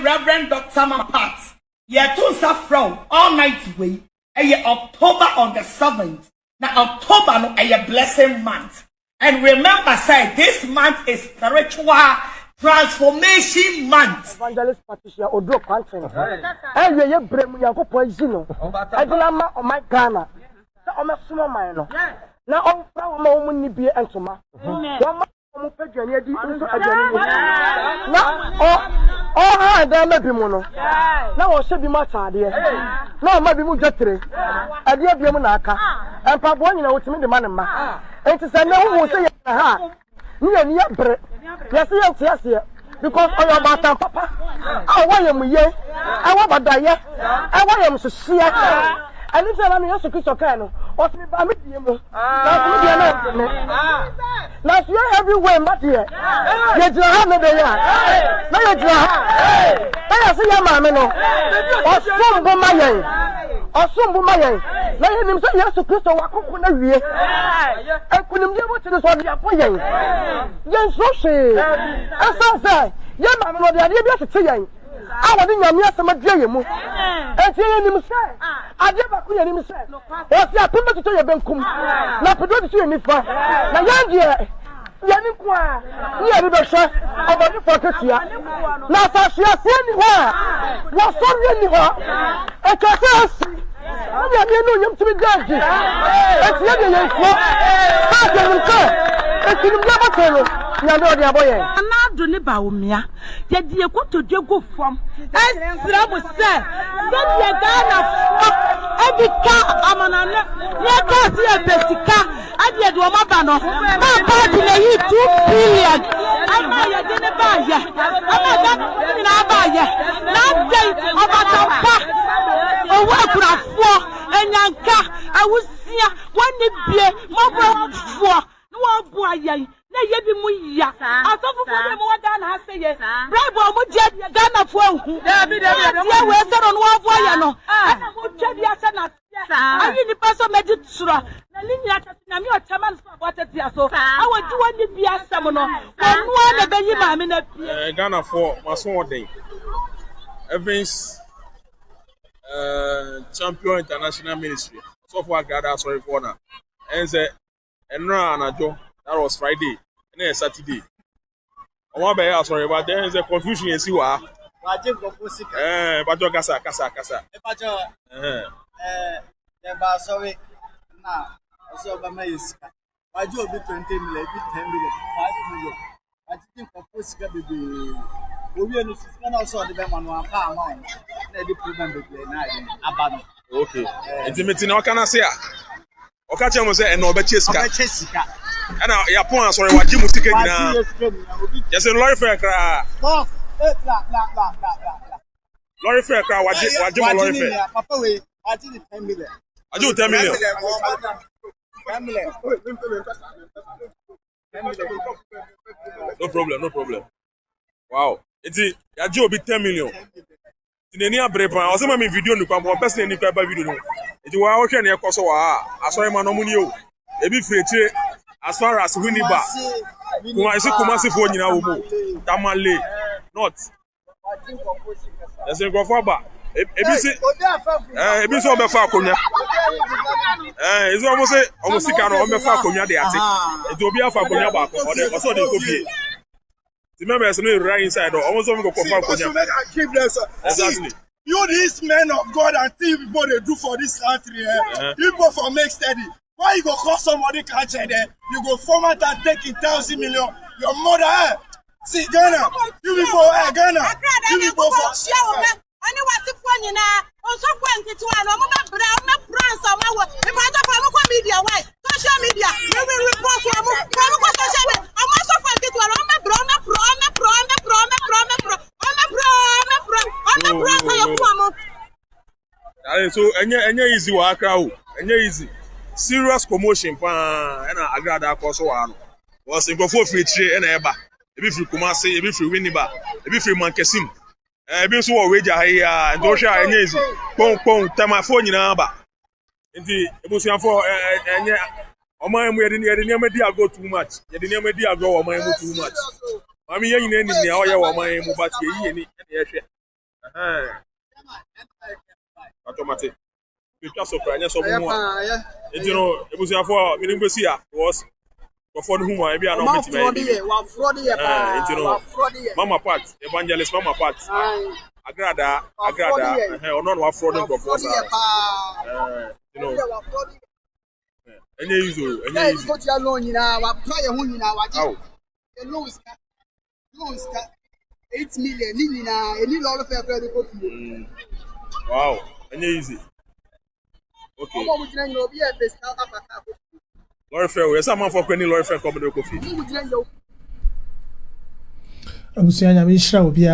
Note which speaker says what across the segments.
Speaker 1: Reverend Dr. Mapat. Yeah, to from all night way. October on the 7th. Now October no a blessing month. And remember, say this month is spiritual transformation month.
Speaker 2: Evangelist Patricia Odro Quantum. And you bring me a poison. I do not on my Ghana. I'm a small man. Now all from moment be answer. Now, there may be mono. Now, I should be much idea. Now, maybe we get three. I dear Biamonaka, and Pabuan, to me the man. It is a no who say, near bread. Yes, because I am about Papa. I want him, ye. I want to die. I want him to see. And if I'm a Christian, or me by me, last year everywhere, but here, yet you have no day. No, I see your mamma, or some Bomayan, or some Bomayan. Let him say yes to Christo, I couldn't be. I couldn't be able to do what you are playing. Yes, Roshi. As I say, your mamma, the idea to say. I want to know some dream. And say him say, I never could him say. What's your pimp to your benkum? Not to do any fun. Now, young dear, Yanikwa, you are the shot about the focus here. Now, she has seen her. What's on your liver? I can't say, I know him to be judged. It's the other one. It's in the laboratory. I'm not doing it about me. Yet you go to go from. As Bravo said, don't you Ghana every car I'm on a Bessica. I did Wamabano. My party lay 2 billion. I'm not going to buy ya. I'm not going to buy ya. Now, date about a pack. A work for and Yanka. I was here 1 year. No boy. Na yebi mu ya asofo ko be mo da na ase ye bribe o mo je Ghana fo hu David ye we se no afo ye no na mo twa bi ase na ayi ni paso meji tsura na linya atati na mi o chama no so atati aso awaju woni bi asem no onu na be yi ma me na
Speaker 3: Ghana fo maso oden Evans champion international ministry so for Agradaa sorry for na enze enra anajo. That was Friday and then Saturday. I want to sorry, but there is a confusion in Siwa. But you kasa.
Speaker 4: Never sorry. Now, also by my is. I do be 20 million, 10 million, 5 million. I think for Pusika be we also the man pound. The program be night.
Speaker 3: Okay. Intimate no can I say? Okacha mo say no be chesika. And your point, sorry, what you must take now. Yes, a lorry fair cry. Lorry fair cry, what you lorry fair?
Speaker 4: Papa, wait, I did 10 million.
Speaker 3: I do 10 million. No problem. Wow. It's a job be 10 million. In any break, I was my video no come one person any video. It was okay near Kosovo. I saw him on Omunio. A bit free. As far as Winiba, Kumasi for Nina Tamale, not. That's a go for back. It's over Falconia. It's almost a car on the Falconia. It will be a Falconia back or also the copy. Remember, there's no right inside or almost go for Falconia. Exactly.
Speaker 4: You, these men of God, and see what they do for this country. You go for make steady. Why you go call somebody catch there? You go format and take 1,000 million. Your mother, see Ghana. You people, Ghana. You people for
Speaker 5: share. Only what's the phone you know? Also, when it's one, I'm not brown, I'm if I don't follow media, why? Social media, you will report to social media. I'm also for it. I'm not brown,
Speaker 3: so, any easy work out, any easy. Serious commotion and Agradaa Kosoano was in go for free trade and eba. If you Kumasi, if you Winiba, if you Mankesim, if you wage here and Dosha and easy. Pong, Tamaphone in Aba. Indeed, it was for my we didn't go too much. You didn't go or my too much. I mean, you need the hour of my mobile any automatic. You just surprise someone. You know, it was for Minimbusia was before whom I be an Mama Pat, Evangelist Mama Pat, Agradaa, or not fraud before. You know, any usual, any usual.
Speaker 2: No, 8 million, any lot of credit.
Speaker 3: Wow, and easy. Okay. Lord Fair, where's someone for Penny Lord Fair coming to coffee?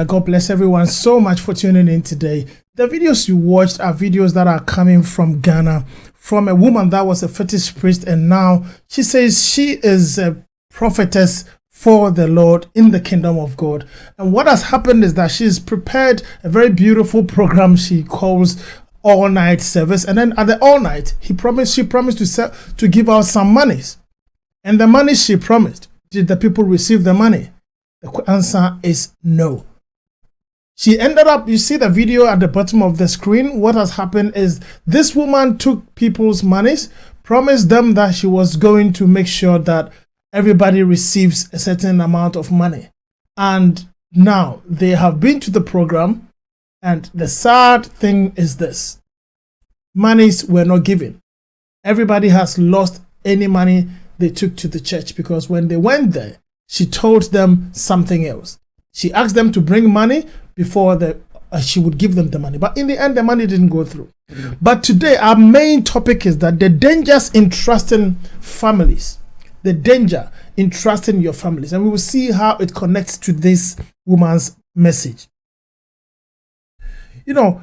Speaker 6: God bless everyone so much for tuning in today. The videos you watched are videos that are coming from Ghana, from a woman that was a fetish priest, and now she says she is a prophetess for the Lord in the kingdom of God. And what has happened is that she's prepared a very beautiful program she calls all night service, and then at the all night she promised to give out some monies, and the money she promised, did the people receive the money? The answer is no. She ended up, you see the video at the bottom of the screen. What has happened is this woman took people's monies, promised them that she was going to make sure that everybody receives a certain amount of money, and now they have been to the program. And the sad thing is this: monies were not given. Everybody has lost any money they took to the church, because when they went there, she told them something else. She asked them to bring money before she would give them the money. But in the end, the money didn't go through. But today, our main topic is that the dangers in trusting families. The danger in trusting your families. And we will see how it connects to this woman's message. You know,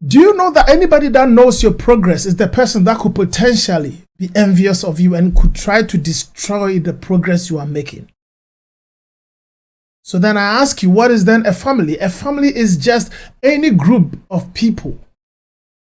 Speaker 6: do you know that anybody that knows your progress is the person that could potentially be envious of you and could try to destroy the progress you are making? So then I ask you, what is then a family? A family is just any group of people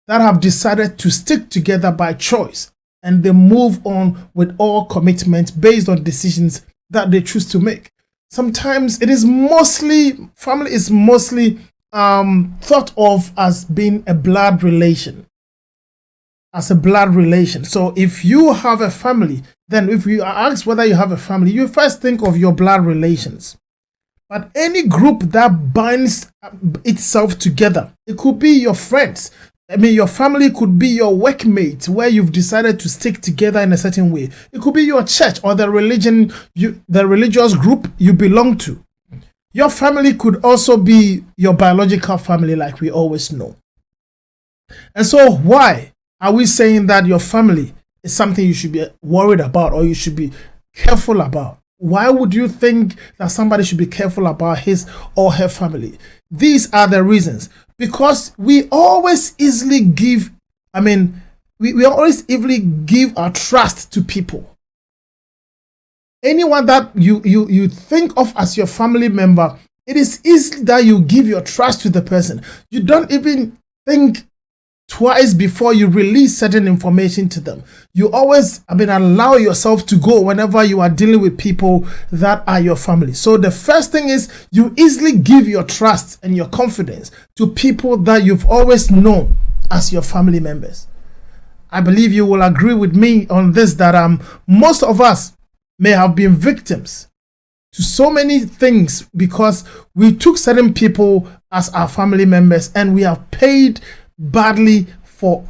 Speaker 6: that have decided to stick together by choice, and they move on with all commitment based on decisions that they choose to make. Sometimes family is mostly thought of as being a blood relation. So if you have a family, then if you are asked whether you have a family, you first think of your blood relations. But any group that binds itself together, it could be your friends. I mean, your family could be your workmates, where you've decided to stick together in a certain way. It could be your church or the religious group you belong to. Your family could also be your biological family, like we always know. And so why are we saying that your family is something you should be worried about or you should be careful about? Why would you think that somebody should be careful about his or her family? These are the reasons. Because we always easily give our trust to people. Anyone that you think of as your family member, it is easy that you give your trust to the person. You don't even think twice before you release certain information to them. You always allow yourself to go whenever you are dealing with people that are your family. So the first thing is you easily give your trust and your confidence to people that you've always known as your family members. I believe you will agree with me on this, that most of us may have been victims to so many things because we took certain people as our family members, and we have paid badly for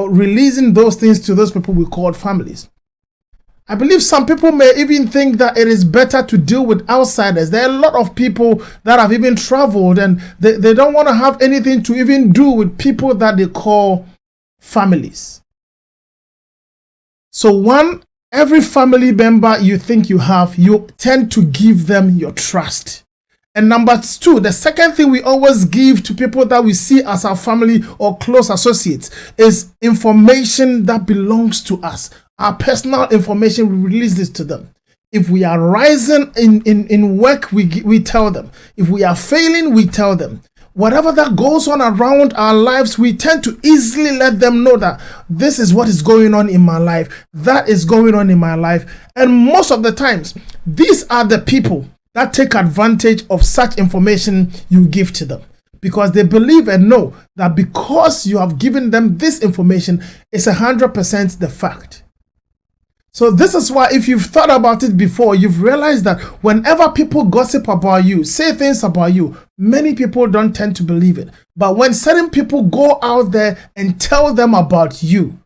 Speaker 6: releasing those things to those people we called families. I believe some people may even think that it is better to deal with outsiders. There are a lot of people that have even traveled, and they don't want to have anything to even do with people that they call families. So every family member you think you have, you tend to give them your trust. And number two, the second thing we always give to people that we see as our family or close associates is information that belongs to us. Our personal information, we release this to them. If we are rising in work, we tell them. If we are failing, we tell them. Whatever that goes on around our lives, we tend to easily let them know that this is what is going on in my life, that is going on in my life. And most of the times, these are the people that take advantage of such information you give to them, because they believe and know that because you have given them this information, it's 100% the fact. So this is why, if you've thought about it before, you've realized that whenever people gossip about you, say things about you, many people don't tend to believe it. But when certain people go out there and tell them about you,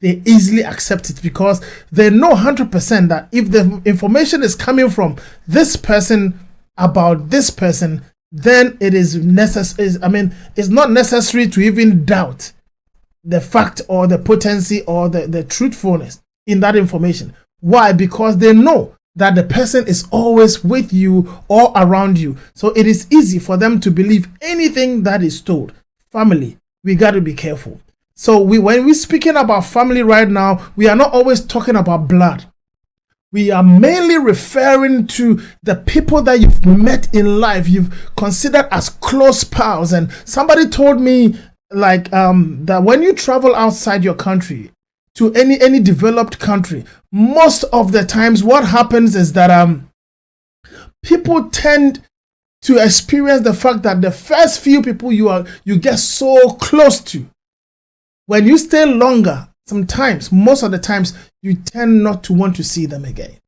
Speaker 6: they easily accept it, because they know 100% that if the information is coming from this person about this person, then it is necessary. I mean, it's not necessary to even doubt the fact or the potency or the truthfulness in that information. Why? Because they know that the person is always with you or around you. So it is easy for them to believe anything that is told. Family, we got to be careful. So when we're speaking about family right now, we are not always talking about blood. We are mainly referring to the people that you've met in life, you've considered as close pals. And somebody told me that when you travel outside your country to any developed country, most of the times what happens is that people tend to experience the fact that the first few people you get so close to, when you stay longer, sometimes, most of the times, you tend not to want to see them again,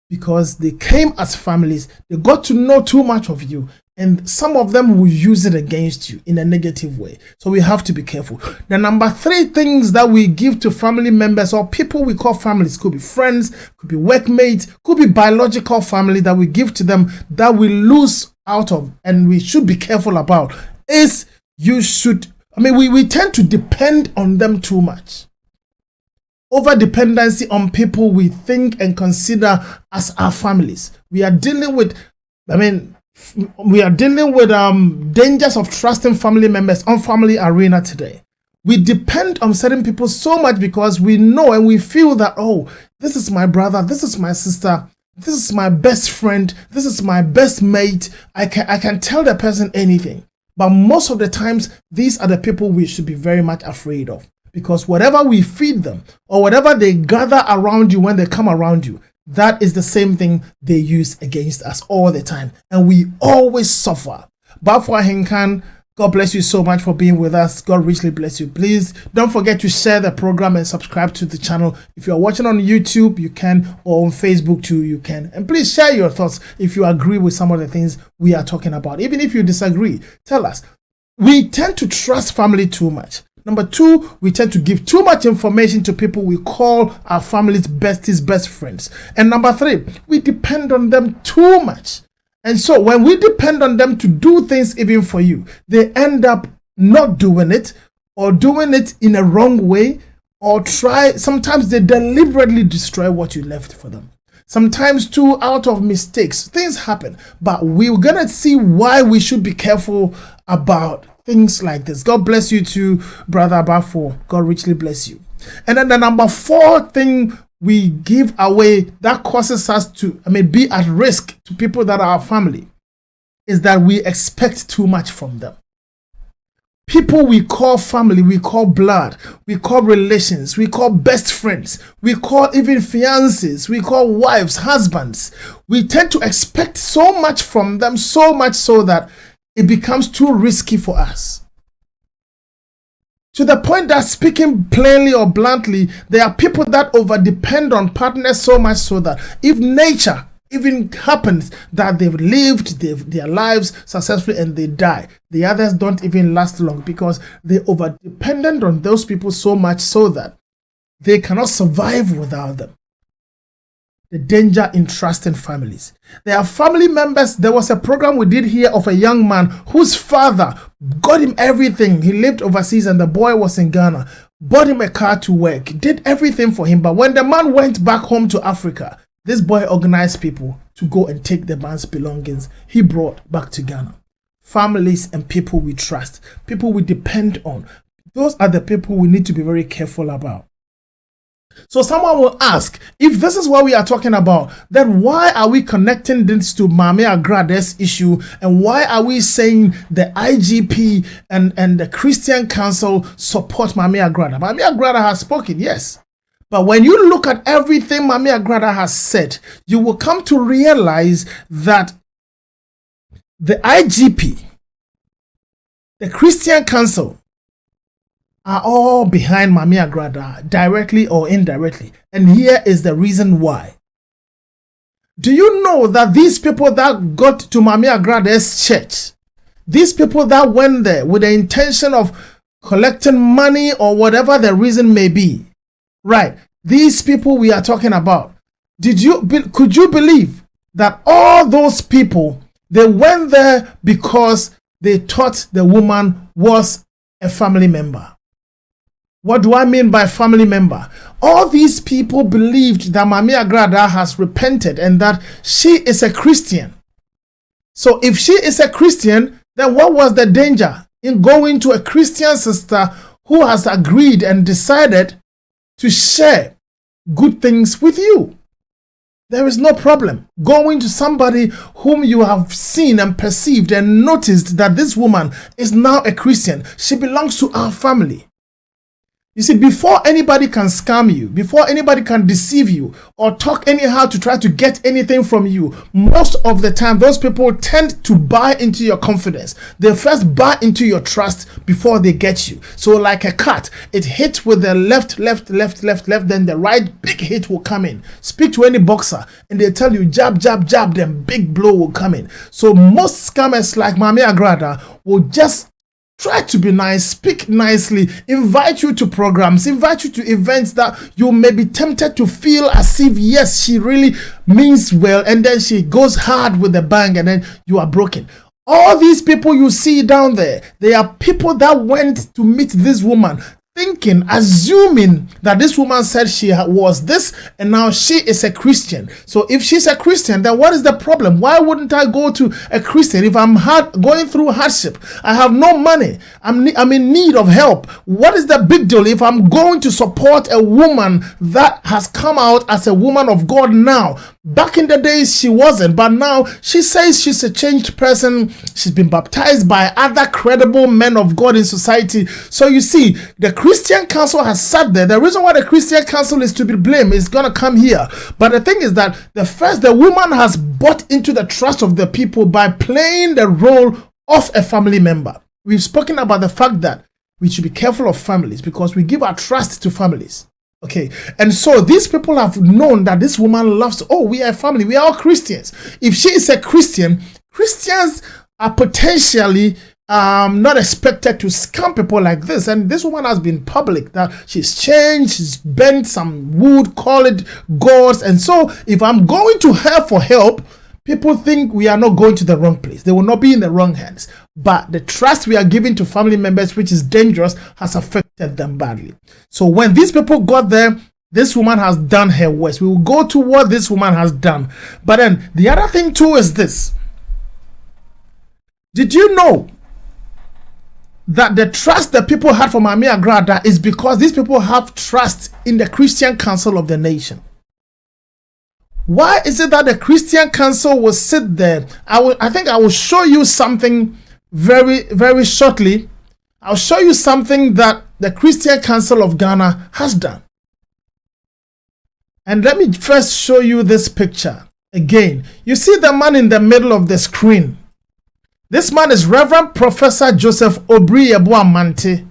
Speaker 6: because they came as families, they got to know too much of you, and some of them will use it against you in a negative way. So we have to be careful. The number 3 things that we give to family members or people we call families, could be friends, could be workmates, could be biological family, that we give to them that we lose out of and we should be careful about, is we tend to depend on them too much. Over dependency on people we think and consider as our families. We are dealing with dangers of trusting family members on family arena today. We depend on certain people so much because we know and we feel that, oh, this is my brother, this is my sister, this is my best friend, this is my best mate. I can tell the person anything. But most of the times, these are the people we should be very much afraid of, because whatever we feed them or whatever they gather around you when they come around you, that is the same thing they use against us all the time, and we always suffer. Bafwa Henkan, God bless you so much for being with us. God richly bless you. Please don't forget to share the program and subscribe to the channel. If you are watching on YouTube, you can, or on Facebook too, you can. And please share your thoughts if you agree with some of the things we are talking about. Even if you disagree, tell us. We tend to trust family too much. Number 2, we tend to give too much information to people we call our family's besties, best friends. And number 3, we depend on them too much. And so when we depend on them to do things even for you, they end up not doing it, or doing it in a wrong way, or sometimes they deliberately destroy what you left for them. Sometimes too, out of mistakes, things happen. But we're going to see why we should be careful about things like this. God bless you too, Brother Bafo. God richly bless you. And then the number 4 thing we give away that causes us to be at risk to people that are our family is that we expect too much from them. People we call family, we call blood, we call relations, we call best friends, we call even fiancés, we call wives, husbands. We tend to expect so much from them, so much so that it becomes too risky for us. To the point that, speaking plainly or bluntly, there are people that over-depend on partners so much so that if nature even happens that they've lived their lives successfully and they die, the others don't even last long because they're over-dependent on those people so much so that they cannot survive without them. The danger in trusting families. There are family members. There was a program we did here of a young man whose father got him everything. He lived overseas and the boy was in Ghana. Bought him a car to work. Did everything for him. But when the man went back home to Africa, this boy organized people to go and take the man's belongings he brought back to Ghana. Families and people we trust. People we depend on. Those are the people we need to be very careful about. So someone will ask, if this is what we are talking about, then why are we connecting this to Mame Agrada's issue, and why are we saying the IGP and the Christian Council support Mame Agrada? Mame Agrada has spoken, yes, But when you look at everything Mami Agradaa has said, you will come to realize that the IGP, the Christian Council, are all behind Mami Agradaa, directly or indirectly. And here is the reason why. Do you know that these people that got to Mami Agrada's church, these people that went there with the intention of collecting money or whatever the reason may be, right? These people we are talking about, could you believe that all those people, they went there because they thought the woman was a family member? What do I mean by family member? All these people believed that Mami Agradaa has repented and that she is a Christian. So if she is a Christian, then what was the danger in going to a Christian sister who has agreed and decided to share good things with you? There is no problem going to somebody whom you have seen and perceived and noticed that this woman is now a Christian. She belongs to our family. You see, before anybody can scam you, before anybody can deceive you or talk anyhow to try to get anything from you, most of the time those people tend to buy into your confidence. They first buy into your trust before they get you. So like a cat, it hits with the left, then the right big hit will come in. Speak to any boxer and they tell you jab, then big blow will come in. So most scammers like Mami Agradaa will just try to be nice, speak nicely, invite you to programs, invite you to events that you may be tempted to feel as if, yes, she really means well, and then she goes hard with the bang and then you are broken. All these people you see down there, they are people that went to meet this woman, thinking, assuming that this woman said she was this and now she is a Christian. So if she's a Christian, then what is the problem? Why wouldn't I go to a Christian if I'm going through hardship? I have no money. I'm in need of help. What is the big deal if I'm going to support a woman that has come out as a woman of God now? Back in the days, she wasn't, but now she says she's a changed person. She's been baptized by other credible men of God in society. So you see, the Christian Council has sat there. The reason why the Christian Council is to be blamed is going to come here. But the thing is that the woman has bought into the trust of the people by playing the role of a family member. We've spoken about the fact that we should be careful of families because we give our trust to families. Okay, and so these people have known that this woman loves, we are a family, we are all Christians. If she is a Christian, Christians are potentially not expected to scam people like this. And this woman has been public that she's changed, she's bent some wood, call it gods. And so if I'm going to her for help, people think we are not going to the wrong place. They will not be in the wrong hands. But the trust we are giving to family members, which is dangerous, has affected them badly. So when these people got there, this woman has done her worst. We will go to what this woman has done. But then the other thing too is this. Did you know that the trust that people had for Mami Agradaa is because these people have trust in the Christian Council of the nation? Why is it that the Christian Council will sit there? I think I will show you something very, very shortly. I'll show you something that the Christian Council of Ghana has done. And let me first show you this picture. Again, you see the man in the middle of the screen. This man is Reverend Professor Joseph Oyerepa,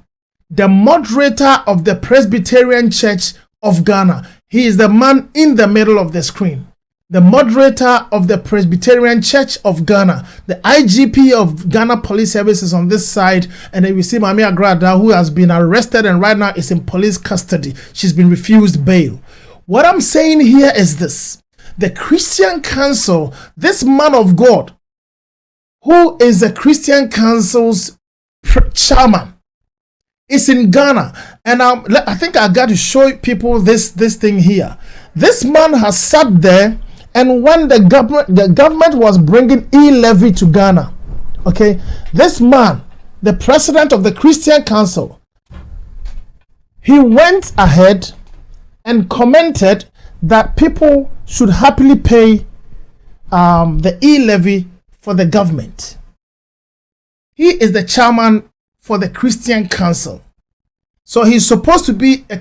Speaker 6: the moderator of the Presbyterian Church of Ghana. He is the man in the middle of the screen. The moderator of the Presbyterian Church of Ghana. The IGP of Ghana Police Services on this side. And then we see Mami Agradaa, who has been arrested and right now is in police custody. She's been refused bail. What I'm saying here is this. The Christian Council, this man of God, who is the Christian Council's chairman, is in Ghana. And I think I got to show people this thing here. This man has sat there, and when the government was bringing e-levy to Ghana, okay, this man, the president of the Christian Council, he went ahead and commented that people should happily pay the e-levy for the government. He is the chairman for the Christian Council. So he's supposed to be a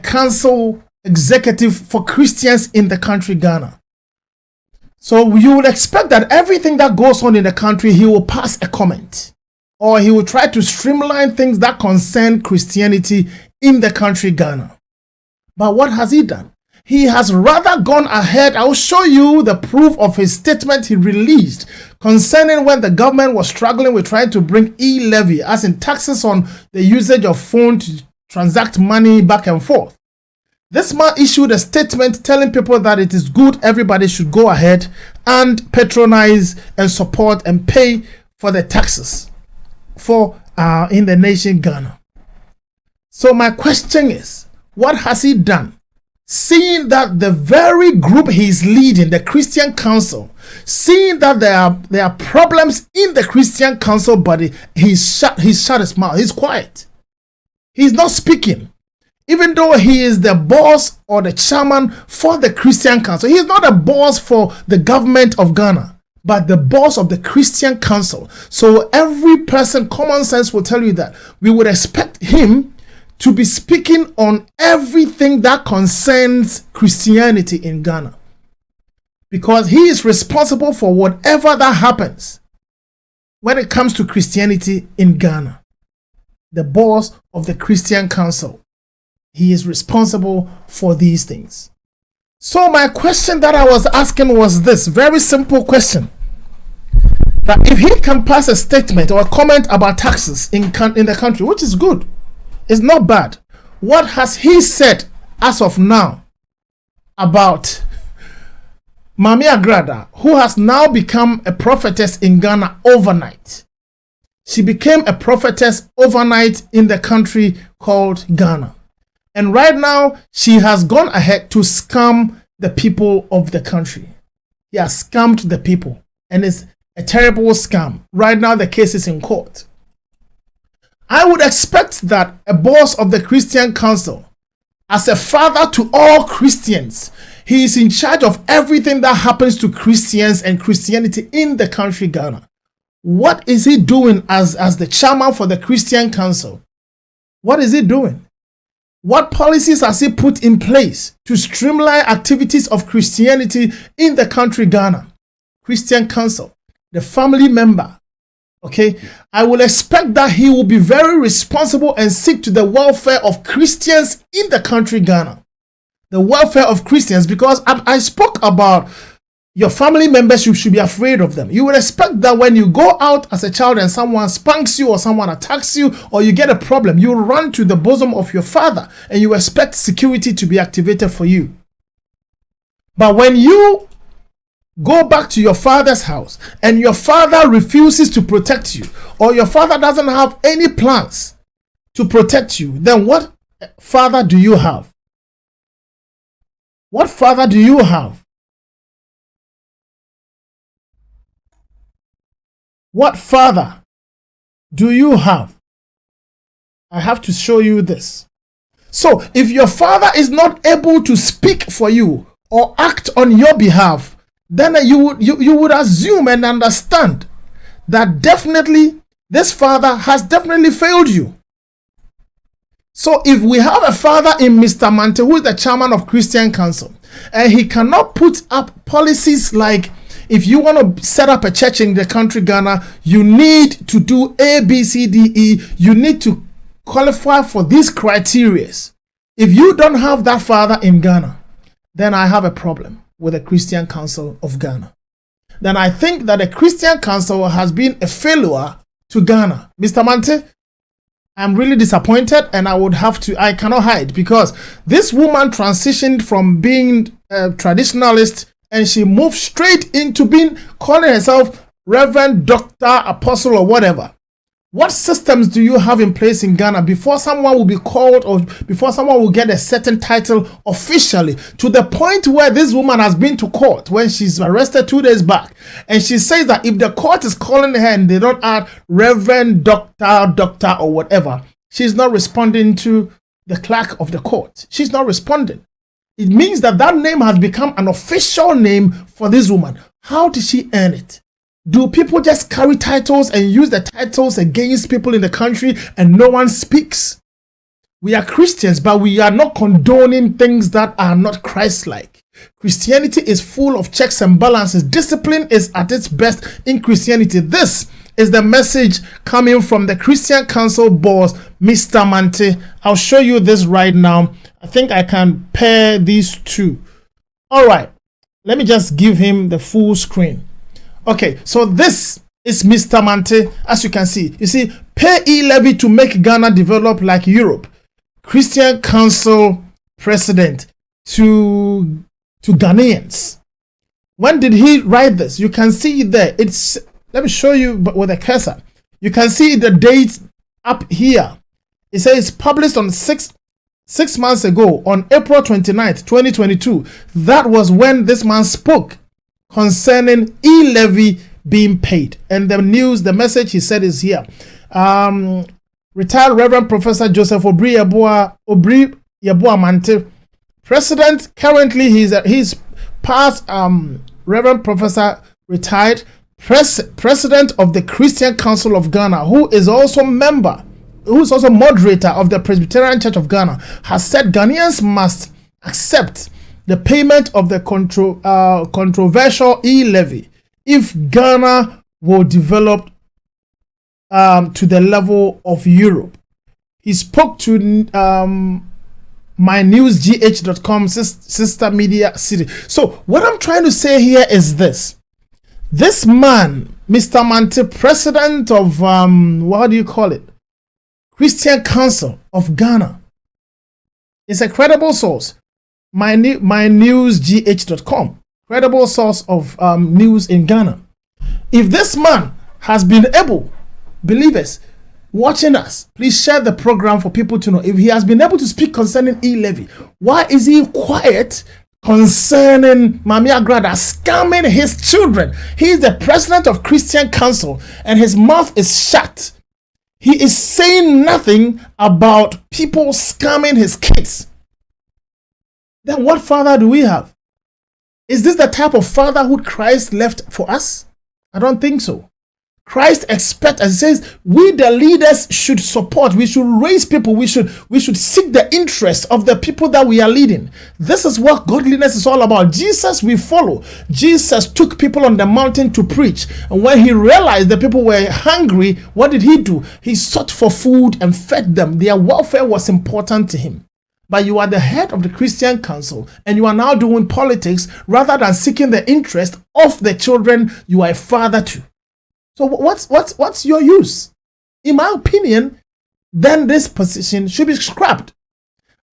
Speaker 6: executive for Christians in the country Ghana. So you would expect that everything that goes on in the country, he will pass a comment, or he will try to streamline things that concern Christianity in the country Ghana. But what has he done? He has rather gone ahead. I will show you the proof of his statement he released concerning when the government was struggling with trying to bring e-levy, as in taxes on the usage of phone to transact money back and forth. This man issued a statement telling people that it is good, everybody should go ahead and patronize and support and pay for the taxes for in the nation Ghana. So my question is, what has he done? Seeing that the very group he's leading, the Christian Council, seeing that there are problems in the Christian Council body, he's shut his mouth. He's quiet. He's not speaking. Even though he is the boss or the chairman for the Christian Council, he is not a boss for the government of Ghana, but the boss of the Christian Council. So every person, common sense will tell you that we would expect him to be speaking on everything that concerns Christianity in Ghana, because he is responsible for whatever that happens when it comes to Christianity in Ghana. The boss of the Christian Council, he is responsible for these things. So my question that I was asking was this very simple question: that if he can pass a statement or a comment about taxes in the country, which is good, it's not bad, what has he said as of now about Mami Agradaa, who has now become a prophetess in Ghana overnight? She became a prophetess overnight in the country called Ghana. And right now, she has gone ahead to scam the people of the country. He has scammed the people, and it's a terrible scam. Right now, the case is in court. I would expect that a boss of the Christian Council, as a father to all Christians, he is in charge of everything that happens to Christians and Christianity in the country Ghana. What is he doing as the chairman for the Christian Council? What is he doing? What policies has he put in place to streamline activities of Christianity in the country Ghana? Christian Council, the family member. Okay, I will expect that he will be very responsible and seek to the welfare of Christians in the country Ghana. The welfare of Christians, because I spoke about your family members, you should be afraid of them. You would expect that when you go out as a child and someone spanks you or someone attacks you or you get a problem, you run to the bosom of your father and you expect security to be activated for you. But when you go back to your father's house and your father refuses to protect you, or your father doesn't have any plans to protect you, then what father do you have? What father do you have? What father do you have? I have to show you this. So if your father is not able to speak for you or act on your behalf, then you would assume and understand that definitely this father has definitely failed you. So if we have a father in Mr. Mante, who is the chairman of Christian Council, and he cannot put up policies like, if you want to set up a church in the country Ghana, you need to do A, B, C, D, E. You need to qualify for these criteria. If you don't have that father in Ghana, then I have a problem with the Christian Council of Ghana. Then I think that the Christian Council has been a failure to Ghana. Mr. Mante, I'm really disappointed, and I cannot hide, because this woman transitioned from being a traditionalist and she moved straight into calling herself Reverend, Doctor, Apostle, or whatever. What systems do you have in place in Ghana before someone will be called, or before someone will get a certain title officially, to the point where this woman has been to court when she's arrested 2 days back, and she says that if the court is calling her and they don't add Reverend, Doctor, or whatever, she's not responding to the clerk of the court. She's not responding. It means that that name has become an official name for this woman. How did she earn it? Do people just carry titles and use the titles against people in the country and no one speaks? We are Christians, but we are not condoning things that are not Christ-like. Christianity is full of checks and balances. Discipline is at its best in Christianity. This is the message coming from the Christian Council boss, Mr. Mante. I'll show you this right now. I think I can pair these two. All right, let me just give him the full screen. Okay, so this is Mr. Mante. As you can see, pay e-levy to make Ghana develop like Europe. Christian Council president to Ghanaians. When did he write this? You can see there. Let me show you with a cursor. You can see the date up here. It says published on 6 months ago on April 29th, 2022. That was when this man spoke concerning e-levy being paid. And the message he said is here. Retired Reverend Professor Joseph Obri Yeboah Mante, President. Currently, he's past Reverend Professor retired President of the Christian Council of Ghana, who is also moderator of the Presbyterian Church of Ghana, has said Ghanaians must accept the payment of the controversial e-levy if Ghana will develop to the level of Europe. He spoke to mynewsgh.com sister media city. So what I'm trying to say here is this. This man, Mr. Mante, president of what do you call it? Christian Council of Ghana, is a credible source. mynewsgh.com, credible source of news in Ghana. If this man has been able, believers watching us, please share the program for people to know. If he has been able to speak concerning e-levy, why is he quiet concerning Mami Agradaa scamming his children? He is the president of Christian Council and his mouth is shut. He is saying nothing about people scamming his kids. Then what father do we have? Is this the type of fatherhood Christ left for us? I don't think so. Christ expects, as he says, we the leaders should support, we should raise people, we should seek the interest of the people that we are leading. This is what godliness is all about. Jesus we follow. Jesus took people on the mountain to preach, and when he realized the people were hungry, what did he do? He sought for food and fed them. Their welfare was important to him. But you are the head of the Christian Council and you are now doing politics rather than seeking the interest of the children you are a father to. So what's your use? In my opinion, then this position should be scrapped.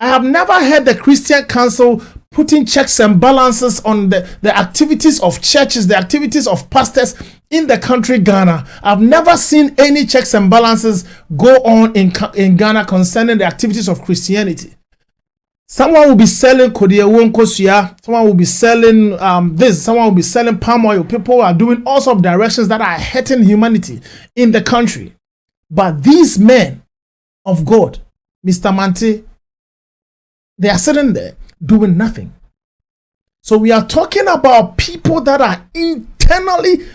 Speaker 6: I have never heard the Christian Council putting checks and balances on the activities of churches, the activities of pastors in the country Ghana. I've never seen any checks and balances go on in Ghana concerning the activities of Christianity. Someone will be selling kodiewo nkosua, someone will be selling this, someone will be selling palm oil. People are doing all sorts of directions that are hurting humanity in the country. But these men of God, Mr. Mante, they are sitting there doing nothing. So we are talking about people that are internally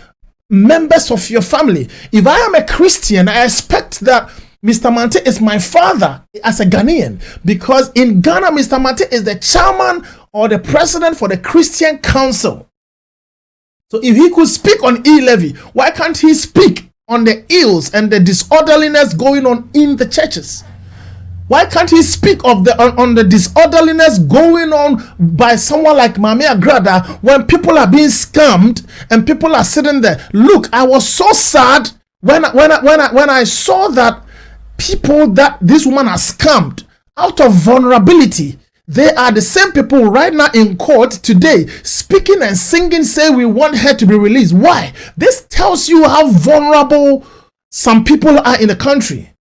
Speaker 6: members of your family. If I am a Christian, I expect that Mr. Mante is my father as a Ghanaian, because in Ghana, Mr. Mante is the chairman or the president for the Christian Council. So if he could speak on e-levy, why can't he speak on the ills and the disorderliness going on in the churches? Why can't he speak of on the disorderliness going on by someone like Mami Agradaa when people are being scammed and people are sitting there? Look, I was so sad when I saw that people that this woman has scammed out of vulnerability. They are the same people right now in court today speaking and singing, say we want her to be released. Why? This tells you how vulnerable some people are in the country.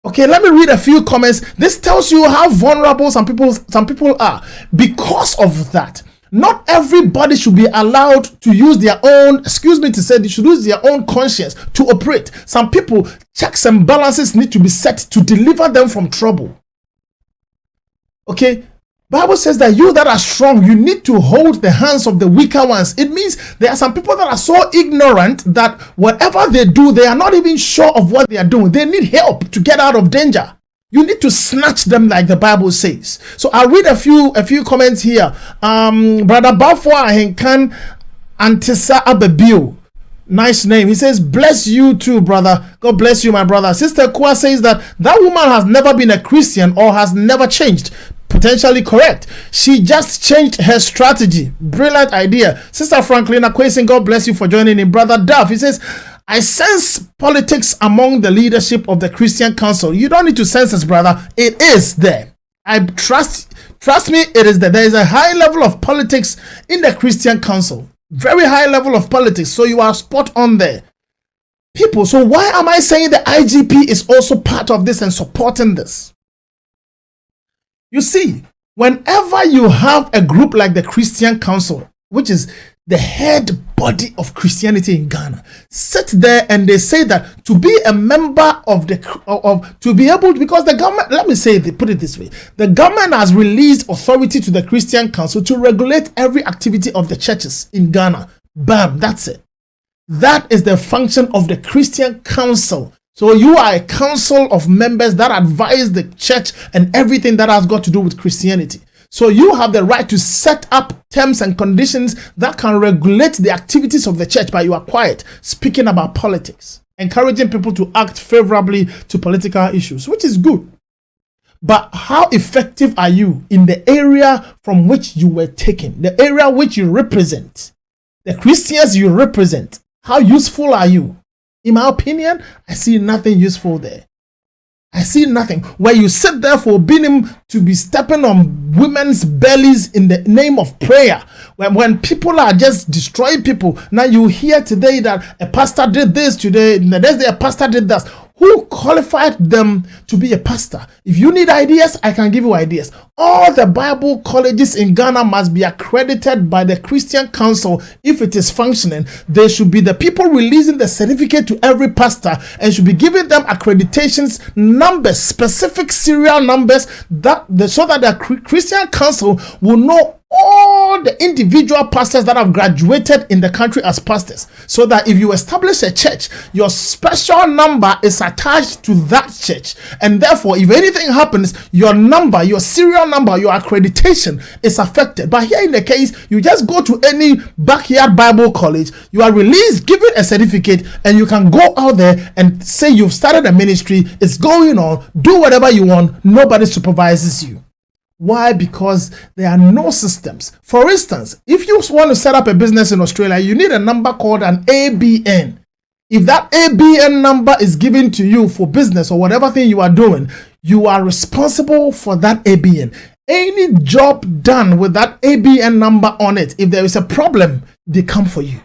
Speaker 6: Okay, let me read a few comments. This tells you how vulnerable some people are. Because of that, not everybody should be allowed to use their own, they should use their own conscience to operate. Some people, checks and balances need to be set to deliver them from trouble. Okay, Bible says that you that are strong, you need to hold the hands of the weaker ones. It means there are some people that are so ignorant that whatever they do, they are not even sure of what they are doing. They need help to get out of danger. You need to snatch them like the Bible says. So I'll read a few comments here. Brother Bafwa Henkan Antisa Abebio. Nice name. He says, bless you too, brother. God bless you, my brother. Sister Kwa says that woman has never been a Christian or has never changed. Potentially correct. She just changed her strategy. Brilliant idea. Sister Franklina Kwesing, God bless you for joining in. Brother Duff, he says, I sense politics among the leadership of the Christian Council. You don't need to sense this, brother. It is there. I trust me, it is there. There is a high level of politics in the Christian Council. Very high level of politics. So you are spot on there. People, so why am I saying the IGP is also part of this and supporting this? You see, whenever you have a group like the Christian Council, which is the head body of Christianity in Ghana, sit there and they say that to be a member of to be able to, because the government, let me say, they put it this way, the government has released authority to the Christian Council to regulate every activity of the churches in Ghana. Bam, that's it. That is the function of the Christian Council. So you are a council of members that advise the church and everything that has got to do with Christianity. So you have the right to set up terms and conditions that can regulate the activities of the church, but you are quiet, speaking about politics, encouraging people to act favorably to political issues, which is good. But how effective are you in the area from which you were taken, the area which you represent, the Christians you represent? How useful are you? In my opinion, I see nothing useful there. I see nothing. Where you sit there for being to be stepping on women's bellies in the name of prayer. When people are just destroying people. Now you hear today that a pastor did this today. The next day a pastor did that. Who qualified them to be a pastor? If you need ideas, I can give you ideas. All the Bible colleges in Ghana must be accredited by the Christian Council. If it is functioning, they should be the people releasing the certificate to every pastor and should be giving them accreditations, numbers, specific serial numbers, so that the Christian Council will know all the individual pastors that have graduated in the country as pastors, so that if you establish a church, your special number is attached to that church, and therefore if anything happens, your number, your serial number, your accreditation is affected. But here in the case, you just go to any backyard Bible college, you are released, given a certificate, and you can go out there and say you've started a ministry, it's going on, do whatever you want, nobody supervises you. Why? Because there are no systems. For instance, if you want to set up a business in Australia, you need a number called an ABN. If that ABN number is given to you for business or whatever thing you are doing, you are responsible for that ABN. Any job done with that ABN number on it, if there is a problem, they come for you.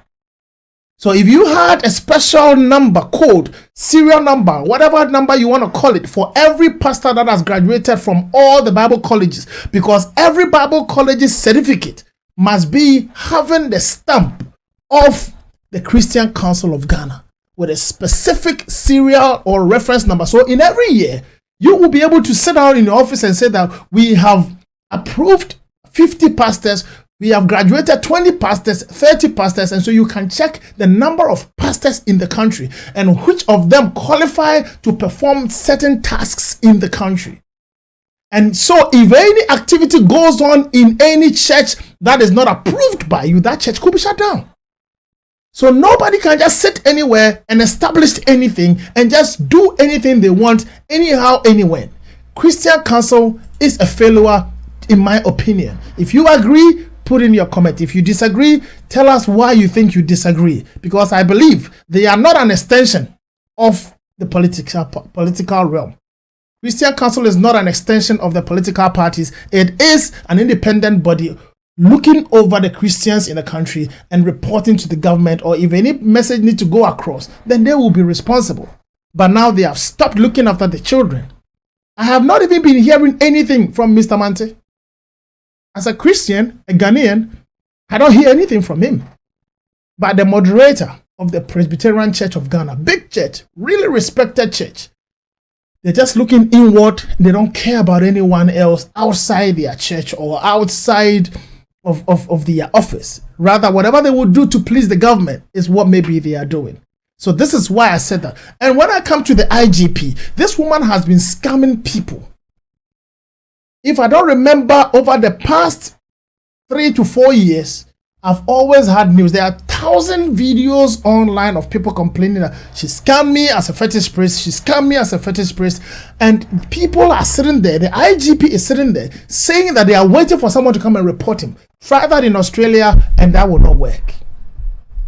Speaker 6: So if you had a special number, code, serial number, whatever number you want to call it, for every pastor that has graduated from all the Bible colleges, because every Bible college's certificate must be having the stamp of the Christian Council of Ghana with a specific serial or reference number. So in every year, you will be able to sit down in your office and say that we have approved 50 pastors, we have graduated 20 pastors, 30 pastors, and so you can check the number of pastors in the country and which of them qualify to perform certain tasks in the country. And so if any activity goes on in any church that is not approved by you, that church could be shut down. So nobody can just sit anywhere and establish anything and just do anything they want anyhow, anywhere. Christian Council is a failure, in my opinion. If you agree, put in your comment. If you disagree, tell us why you think you disagree. Because I believe they are not an extension of the political realm. Christian Council is not an extension of the political parties. It is an independent body looking over the Christians in the country and reporting to the government, or if any message needs to go across, then they will be responsible. But now they have stopped looking after the children. I have not even been hearing anything from Mr. Mante. As a Christian, a Ghanaian, I don't hear anything from him. But the moderator of the Presbyterian Church of Ghana, big church, really respected church, they're just looking inward. They don't care about anyone else outside their church or outside of their office. Rather, whatever they would do to please the government is what maybe they are doing. So this is why I said that. And when I come to the IGP, this woman has been scamming people. If I don't remember, over the past 3 to 4 years, I've always had news. There are 1,000 videos online of people complaining that she scammed me as a fetish priest. She scammed me as a fetish priest. And people are sitting there. The IGP is sitting there saying that they are waiting for someone to come and report him. Try that in Australia and that will not work.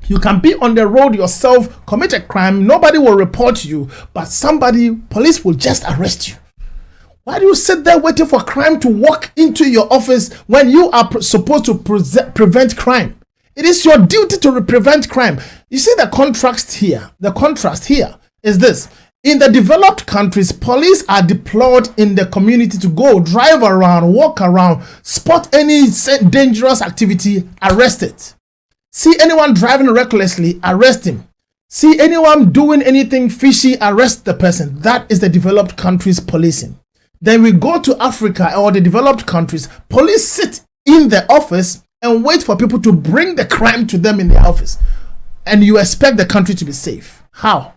Speaker 6: You can be on the road yourself, commit a crime. Nobody will report you, but police will just arrest you. Why do you sit there waiting for crime to walk into your office when you are supposed to prevent crime? It is your duty to prevent crime. You see the contrast here. The contrast here is this. In the developed countries, police are deployed in the community to go drive around, walk around, spot any dangerous activity, arrest it. See anyone driving recklessly, arrest him. See anyone doing anything fishy, arrest the person. That is the developed countries policing. Then we go to Africa or the developed countries. Police sit in the office and wait for people to bring the crime to them in the office. And you expect the country to be safe. How?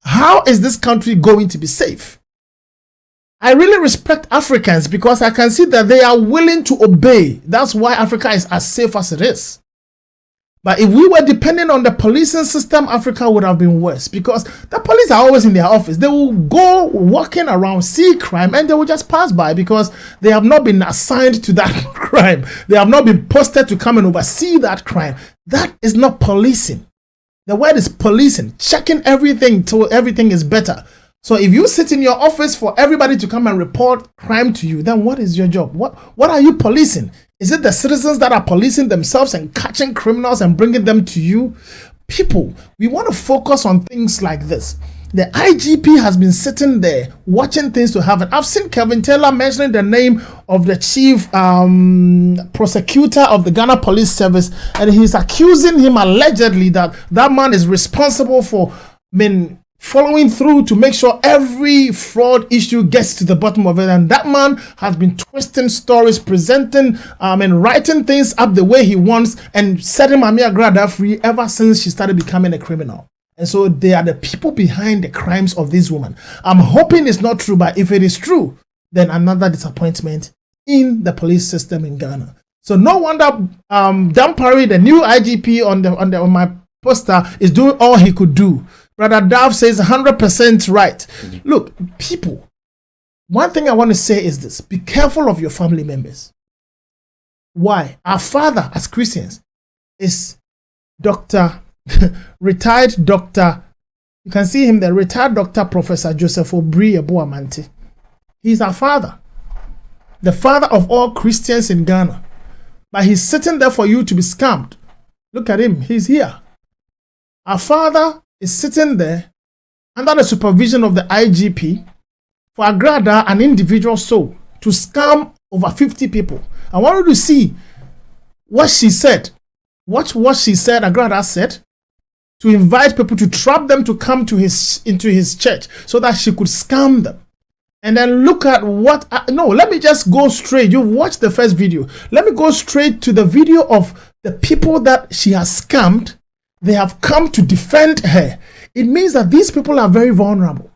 Speaker 6: How is this country going to be safe? I really respect Africans because I can see that they are willing to obey. That's why Africa is as safe as it is. But if we were depending on the policing system, Africa would have been worse because the police are always in their office. They will go walking around, see crime, and they will just pass by because they have not been assigned to that crime. They have not been posted to come and oversee that crime. That is not policing. The word is policing, checking everything till everything is better. So if you sit in your office for everybody to come and report crime to you, then what is your job? What are you policing? Is it the citizens that are policing themselves and catching criminals and bringing them to you? People, we want to focus on things like this. The IGP has been sitting there watching things to happen. I've seen Kevin Taylor mentioning the name of the chief prosecutor of the Ghana Police Service, and he's accusing him allegedly that that man is responsible for following through to make sure every fraud issue gets to the bottom of it. And that man has been twisting stories, presenting and writing things up the way he wants and setting Mami Agradaa free ever since she started becoming a criminal. And so they are the people behind the crimes of this woman. I'm hoping it's not true, but if it is true, then another disappointment in the police system in Ghana. So no wonder Dan Parry, the new IGP on my poster, is doing all he could do. Brother Dav says 100% right. Look, people, one thing I want to say is this. Be careful of your family members. Why? Our father, as Christians, is retired doctor. You can see him there, retired Dr. Professor Joseph Obri Eboamante. He's our father. The father of all Christians in Ghana. But he's sitting there for you to be scammed. Look at him. He's here. Our father is sitting there under the supervision of the IGP for Agradaa, an individual soul, to scam over 50 people. I want you to see what she said. Watch what she said, Agradaa said, to invite people, to trap them to come to into his church so that she could scam them. And then look at let me just go straight. You've watched the first video. Let me go straight to the video of the people that she has scammed. They have come to defend her. It means that these people are very vulnerable.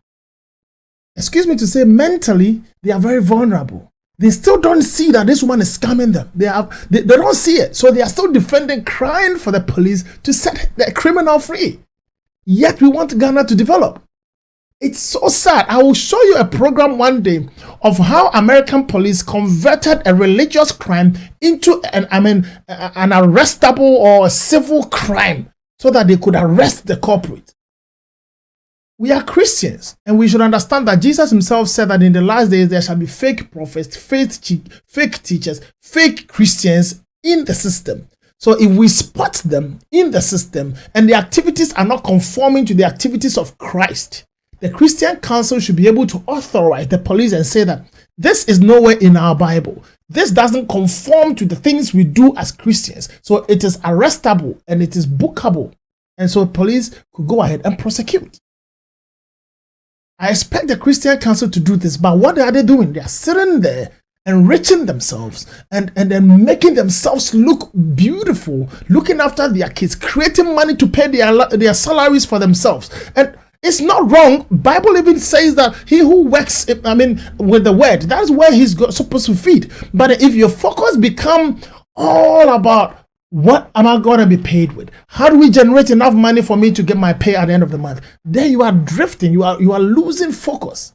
Speaker 6: Excuse me to say, mentally, they are very vulnerable. They still don't see that this woman is scamming them. They don't see it. So they are still defending, crying for the police to set the criminal free. Yet we want Ghana to develop. It's so sad. I will show you a program one day of how American police converted a religious crime into an arrestable or a civil crime, so that they could arrest the culprit. We are Christians, and we should understand that Jesus himself said that in the last days there shall be fake prophets, fake teachers, fake Christians in the system. So if we spot them in the system and the activities are not conforming to the activities of Christ, the Christian Council should be able to authorize the police and say that this is nowhere in our Bible. This doesn't conform to the things we do as Christians. So it is arrestable and it is bookable. And so police could go ahead and prosecute. I expect the Christian Council to do this, but what are they doing? They are sitting there enriching themselves and then making themselves look beautiful, looking after their kids, creating money to pay their salaries for themselves. And it's not wrong. Bible even says that he who works, with the word, that's where he's supposed to feed. But if your focus become all about what am I going to be paid with? How do we generate enough money for me to get my pay at the end of the month? Then you are drifting. You are losing focus.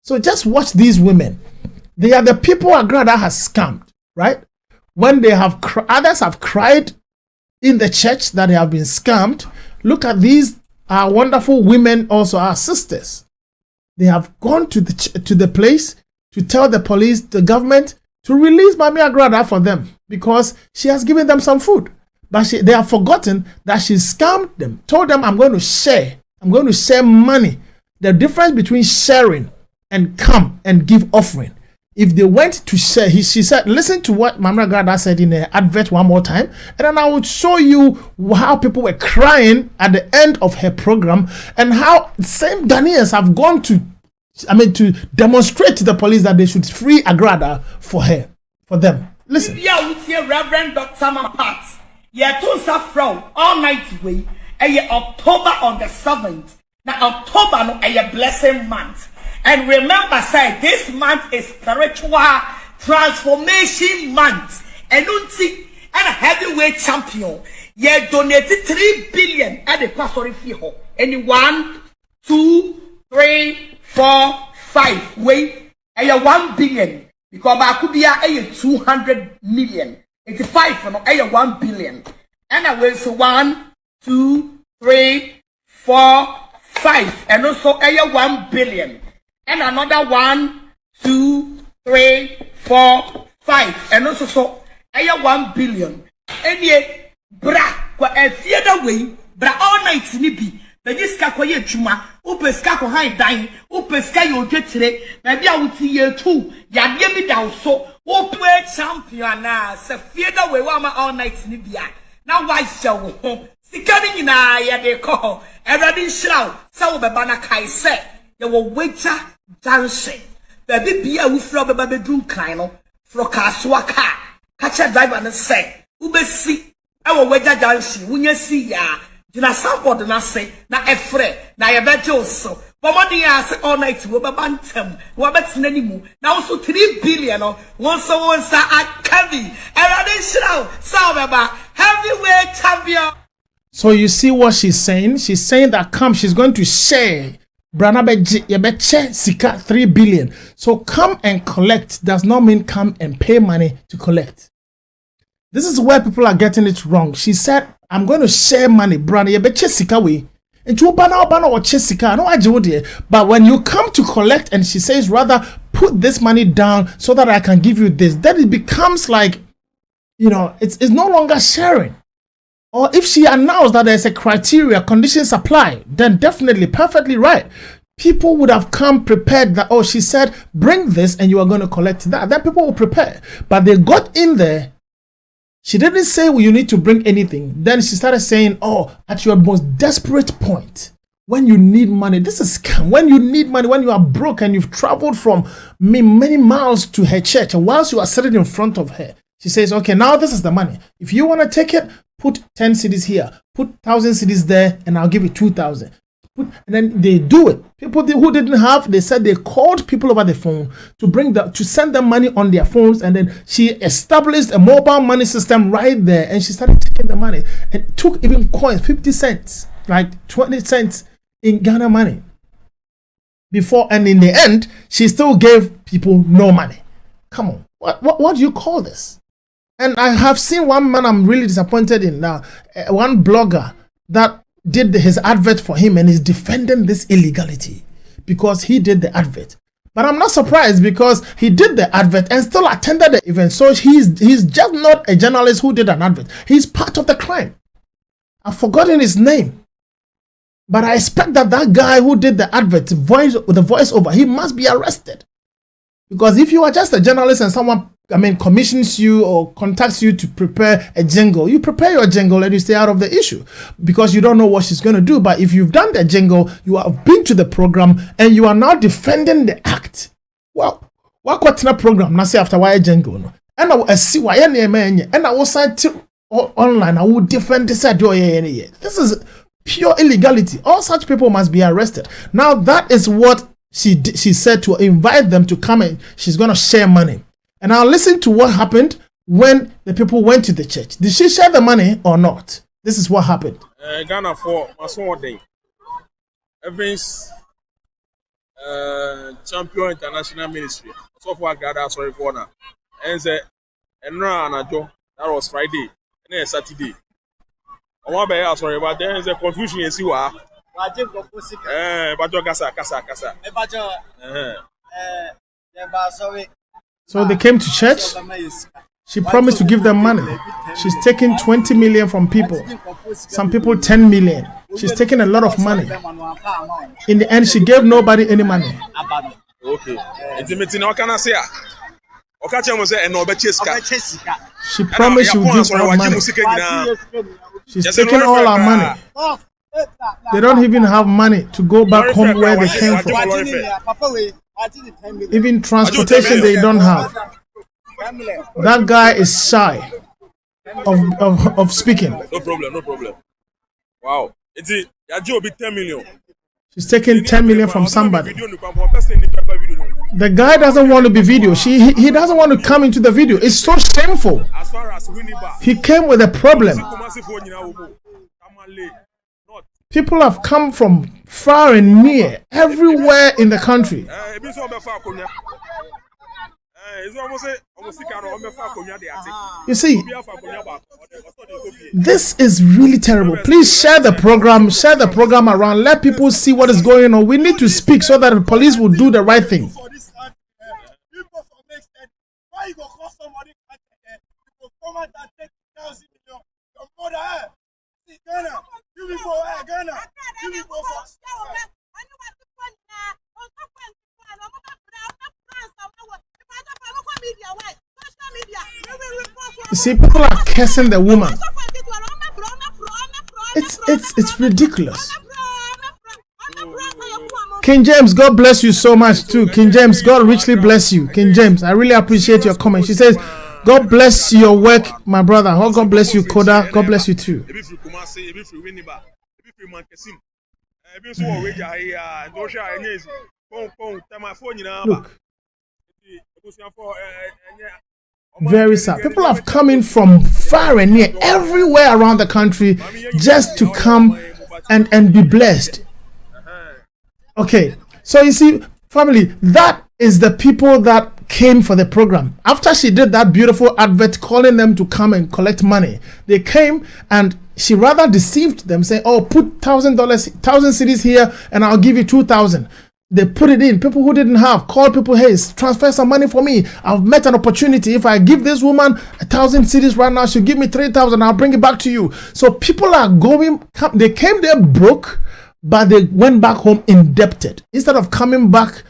Speaker 6: So just watch these women. They are the people Agradaa has scammed, right? When they have others have cried in the church that they have been scammed. Look at these wonderful women, also our sisters. They have gone to the place to tell the police, the government, to release Mami Agradaa for them because she has given them some food. But they have forgotten that she scammed them, told them, I'm going to share money. The difference between sharing and come and give offering. If they went to share, she said, listen to what Mami Agradaa said in the advert one more time, and then I would show you how people were crying at the end of her program and how same Ghanaians have gone to demonstrate to the police that they should free Agradaa for them. Listen.
Speaker 1: Yeah, we see Reverend Dr. Mapat. Yeah, to from all night way. October on the 7th. Now October no a blessing month. And remember, say this month is spiritual transformation month. And unti and a heavyweight champion. Yeah, donated 3 billion at the pastor fee. Any 1, 2, 3, 4, 5. Wait, 1 billion. Because I could be 200 million. 85 for no 1 billion. And I will say 1, 2, 3, 4, 5. And also 1 billion. And another 1, 2, 3, 4, 5. And also so 1 billion. And yet, a theater way, all night in be. But this kakoye chuma, upeska ko high dying, upeska yo get today, maybe I would see you too. Ya give me down so, upe champion se theater way all night in Libya. Now why shall we home? Sickening in a they call, and running shroud, so the banana said, you will waiter dancing. Baby be a woof rubber bedroom clino, frocaswaka, catch a driver and say, Ube see, I will waiter dancing, when you see ya. Na somebody na say na efre na ye beje so but what dey say all night we be bantem we betina ni mu na also 3 billion no once akabi erade shiraw so beba heavyweight champion.
Speaker 6: So you see what she's saying that she's going to share brana beje ye beche sika 3 billion. So come and collect does not mean come and pay money to collect. This is where people are getting it wrong. She said, I'm going to share money, brother. You bet sika we. And you banner or sika. No, I do it. But when you come to collect, and she says, rather put this money down so that I can give you this. Then it becomes like, it's no longer sharing. Or if she announced that there's a criteria, conditions apply, then definitely, perfectly right. People would have come prepared that, she said, bring this and you are going to collect that. Then people will prepare. But they got in there. She didn't say, you need to bring anything. Then she started saying, at your most desperate point, when you need money, this is scam. When you need money, when you are broke and you've traveled from many miles to her church, and whilst you are sitting in front of her, she says, okay, now this is the money. If you want to take it, put 10 cedis here, put 1,000 cedis there, and I'll give you 2,000. And then they do it. People who didn't have, they said they called people over the phone to send them money on their phones, and then she established a mobile money system right there, and she started taking the money and took even coins, 50 cents, like 20 cents in Ghana money. Before, and in the end, she still gave people no money. Come on, what do you call this? And I have seen one man I'm really disappointed in now, one blogger that did his advert for him and is defending this illegality because he did the advert. But I'm not surprised because he did the advert and still attended the event. So he's just not a journalist who did an advert. He's part of the crime. I've forgotten his name. But I expect that guy who did the advert, the voiceover, he must be arrested. Because if you are just a journalist and someone commissions you or contacts you to prepare a jingle, you prepare your jingle and you stay out of the issue because you don't know what she's going to do. But if you've done the jingle, you have been to the program and you are now defending the act. Well, What kwatena program na say after why jengo no. And I see why any man and I was sent online. I would defend this. This is pure illegality. All such people must be arrested. Now that is what she said, to invite them to come and she's gonna share money. And I'll listen to what happened when the people went to the church. Did she share the money or not? This is what happened.
Speaker 3: Ghana for my small day. Evans champion international ministry. So for Agradaa, sorry for now. And say that was Friday and then Saturday. I want to be sorry, but then there's a confusion in Siwa.
Speaker 6: So they came to church. She promised to give them money. She's taking 20 million from people. Some people 10 million. She's taking a lot of money. In the end, she gave nobody any money.
Speaker 3: Okay.
Speaker 6: She promised she would give her money. She's taking all our money. They don't even have money to go back home where they came from. Even transportation they don't have. That guy is shy of speaking.
Speaker 3: No problem. Wow. It's a 10 million.
Speaker 6: She's taking 10 million from somebody. The guy doesn't want to be video. He doesn't want to come into the video. It's so shameful. He came with a problem. People have come from far and near, everywhere in the country. You see, this is really terrible. Please share the program around. Let people see what is going on. We need to speak so that the police will do the right thing. You see, people are cursing the woman. It's ridiculous. King James, God bless you so much too. King James, God richly bless you. King James, I really appreciate your comment. She says, God bless your work, my brother. Oh, God bless you, Koda. God bless you too. Look. Very sad. People have come in from far and near, everywhere around the country, just to come and be blessed. Okay, so you see, family, that is the people that came for the program. After she did that beautiful advert calling them to come and collect money, they came and she rather deceived them, saying, oh, put $1,000, 1,000 cedis here and I'll give you 2,000. They put it in. People who didn't have called people, hey, transfer some money for me. I've met an opportunity. If I give this woman 1,000 cedis right now, she'll give me 3,000. I'll bring it back to you. So people are going, they came there broke, but they went back home indebted. Instead of going back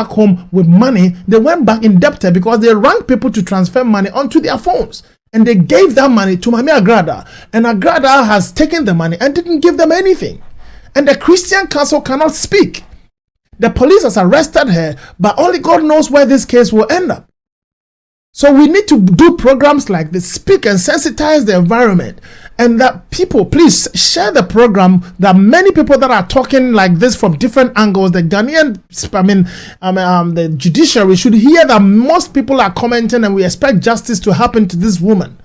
Speaker 6: home with money, they went back indebted because they rang people to transfer money onto their phones. And they gave that money to Mami Agradaa. And Agradaa has taken the money and didn't give them anything. And the Christian Council cannot speak. The police has arrested her, but only God knows where this case will end up. So we need to do programs like this, speak and sensitize the environment, and that people, please share the program. That many people that are talking like this from different angles, the Ghanaian, the judiciary should hear that most people are commenting, and we expect justice to happen to this woman.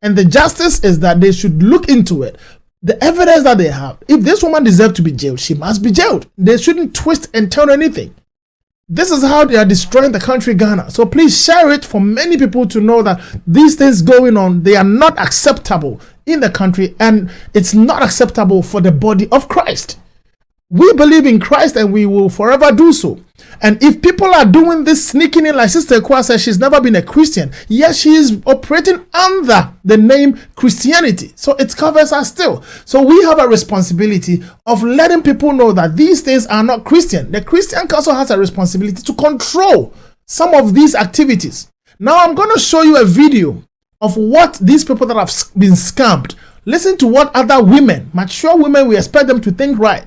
Speaker 6: And the justice is that they should look into it. The evidence that they have, if this woman deserves to be jailed, she must be jailed. They shouldn't twist and turn anything. This is how they are destroying the country Ghana. So please share it for many people to know that these things going on, they are not acceptable in the country, and it's not acceptable for the body of Christ. We believe in Christ and we will forever do so. And if people are doing this, sneaking in, like Sister Kwa says, she's never been a Christian. Yes, she is operating under the name Christianity. So it covers us still. So we have a responsibility of letting people know that these things are not Christian. The Christian Council has a responsibility to control some of these activities. Now I'm going to show you a video of what these people that have been scammed. Listen to what other women, mature women, we expect them to think right.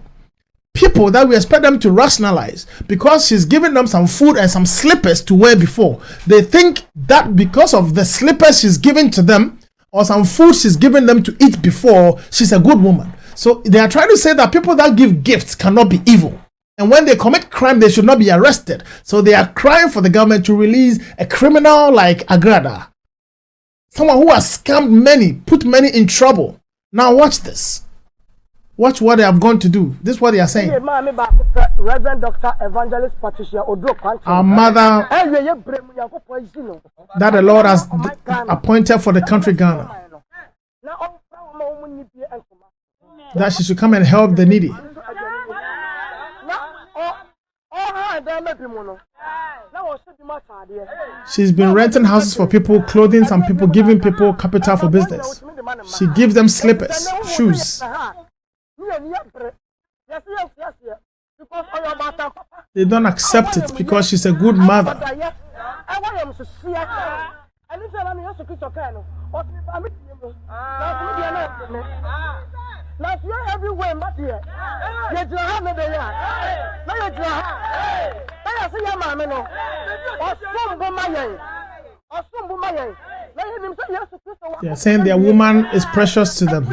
Speaker 6: people that we expect them to rationalize because she's giving them some food and some slippers to wear before. They think that because of the slippers she's giving to them or some food she's giving them to eat before, she's a good woman. So they are trying to say that people that give gifts cannot be evil. And when they commit crime, they should not be arrested. So they are crying for the government to release a criminal like Agradaa. Someone who has scammed many, put many in trouble. Now watch this. Watch what they have gone to do. This is what they are saying.
Speaker 2: Reverend Dr. Evangelist Patricia Odro,
Speaker 6: our mother that the Lord has appointed for the country Ghana, that she should come and help the needy. She's been renting houses for people, clothing some people, giving people capital for business. She gives them slippers, shoes. They don't accept it because she's a good mother. They are saying their woman is precious to them.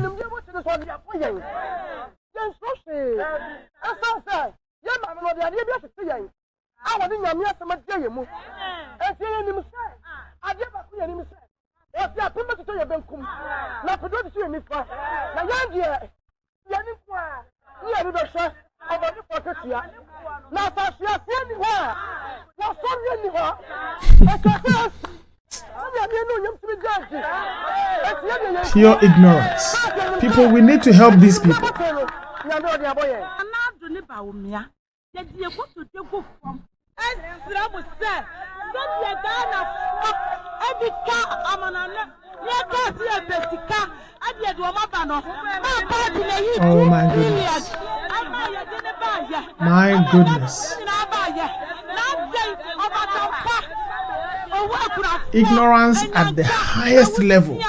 Speaker 6: Pure ignorance. People, we need to help these people. Oh my goodness. My goodness. Ignorance at the highest level.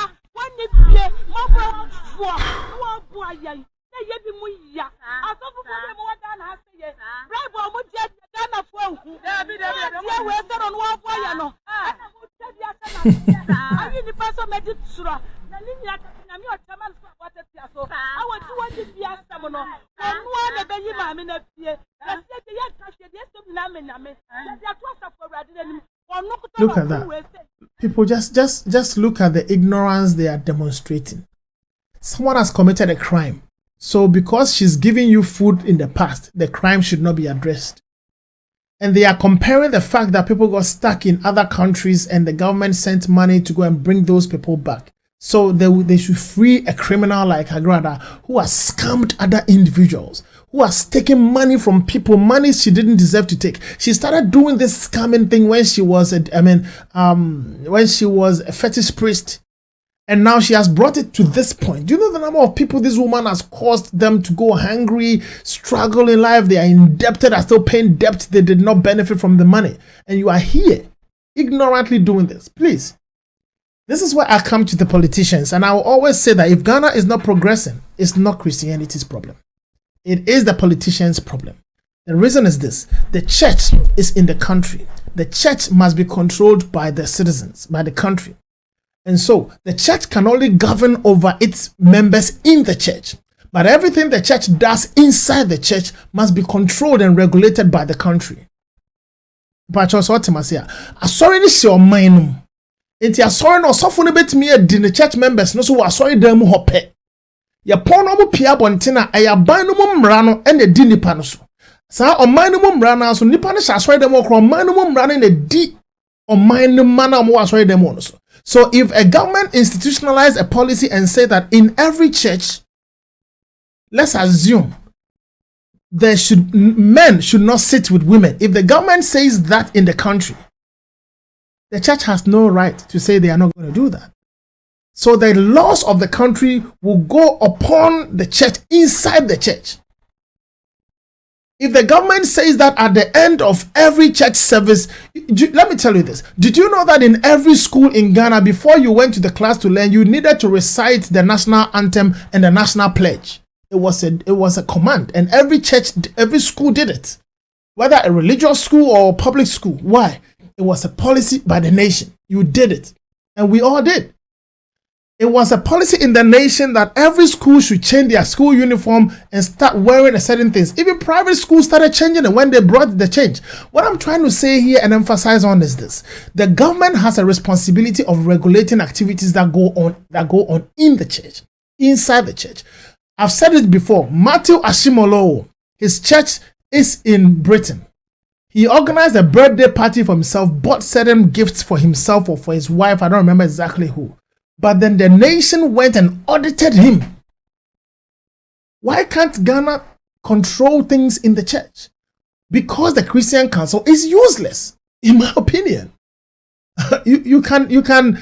Speaker 6: Look at that. People, just look at the ignorance they are demonstrating. Someone has committed a crime. So because she's giving you food in the past, the crime should not be addressed. And they are comparing the fact that people got stuck in other countries and the government sent money to go and bring those people back. So they should free a criminal like Agradaa who has scammed other individuals, who has taken money from people, money she didn't deserve to take. She started doing this scamming thing when she was when she was a fetish priest. And now she has brought it to this point. Do you know the number of people this woman has caused them to go hungry, struggle in life? They are indebted, are still paying debt. They did not benefit from the money. And you are here, ignorantly doing this. Please. This is where I come to the politicians. And I will always say that if Ghana is not progressing, it's not Christianity's problem. It is the politicians' problem. The reason is this. The church is in the country. The church must be controlled by the citizens, by the country. And so the church can only govern over its members in the church. But everything the church does inside the church must be controlled and regulated by the country. But also what I say, sorry this your mind. It's a sorry no soften a bit me the church members no so sorry them hope. Ya pono mu pia bontina e ya ban no mmra no e na di nipa no so. Sa o man no mmra na so nipa no sha sorry them okro man no mmra no na di o man no man no mo sorry them no so. So if a government institutionalize a policy and say that in every church, let's assume men should not sit with women. If the government says that in the country, the church has no right to say they are not going to do that. So the laws of the country will go upon the church inside the church. If the government says that at the end of every church service, let me tell you this. Did you know that in every school in Ghana, before you went to the class to learn, you needed to recite the national anthem and the national pledge? It was a command, and every church, every school did it, whether a religious school or public school. Why? It was a policy by the nation. You did it, and we all did. It was a policy in the nation that every school should change their school uniform and start wearing a certain things. Even private schools started changing it when they brought the change. What I'm trying to say here and emphasize on is this: the government has a responsibility of regulating activities that go on in the church, inside the church. I've said it before. Matthew Ashimolowo, his church is in Britain. He organized a birthday party for himself, bought certain gifts for himself or for his wife. I don't remember exactly who. But then the nation went and audited him. Why can't Ghana control things in the church? Because the Christian Council is useless, in my opinion. You can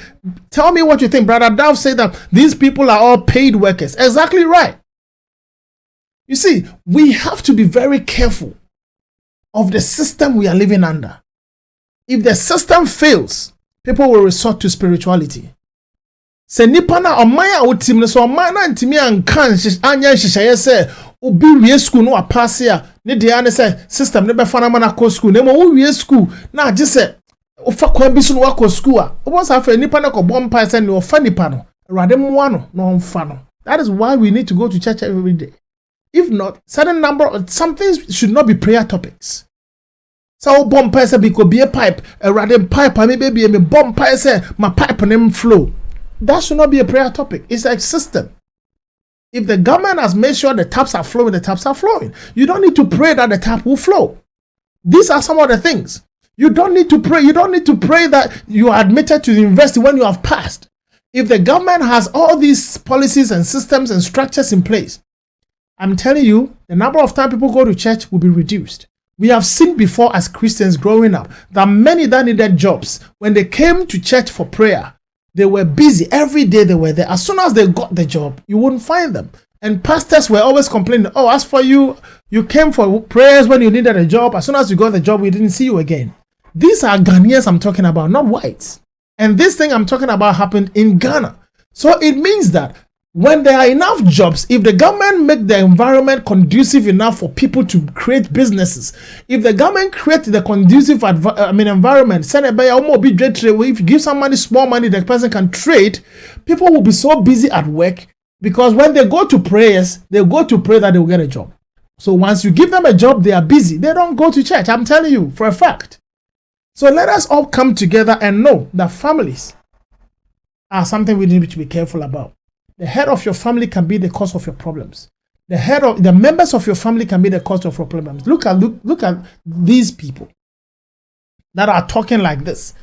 Speaker 6: tell me what you think. Brother Dove said that these people are all paid workers. Exactly right. You see, we have to be very careful of the system we are living under. If the system fails, people will resort to spirituality. Se nipa na omaya otim ne so omaya na ntimi ankan anya hyehyeye se obi wie school no apase a ne de ane se system ne be fa na mana ko school ne mo wo wie school na age se ofa kwa bi so no akọ school a obo sa fa nipa na ko bompa se ne ofa nipa no awade mo ano no omfa no. That is why we need to go to church every day. If not, certain number of some things should not be prayer topics. So bompa se bi ko be a pipe awade pipe me be me bompa se my pipe nem flow. That should not be a prayer topic. It's a system. If the government has made sure the taps are flowing, the taps are flowing. You don't need to pray that the tap will flow. These are some of the things. You don't need to pray. You don't need to pray that you are admitted to the university when you have passed. If the government has all these policies and systems and structures in place, I'm telling you, the number of times people go to church will be reduced. We have seen before as Christians growing up that many that needed jobs, when they came to church for prayer, they were busy. Every day they were there. As soon as they got the job, you wouldn't find them. And pastors were always complaining, oh, as for you, you came for prayers when you needed a job. As soon as you got the job, we didn't see you again. These are Ghanaians I'm talking about, not whites. And this thing I'm talking about happened in Ghana. So it means that when there are enough jobs, if the government make the environment conducive enough for people to create businesses, if the government create the conducive environment, if you give somebody small money, the person can trade, people will be so busy at work because when they go to prayers, they go to pray that they will get a job. So once you give them a job, they are busy. They don't go to church. I'm telling you for a fact. So let us all come together and know that families are something we need to be careful about. The head of your family can be the cause of your problems. The members of your family can be the cause of your problems. Look at these people that are talking like this.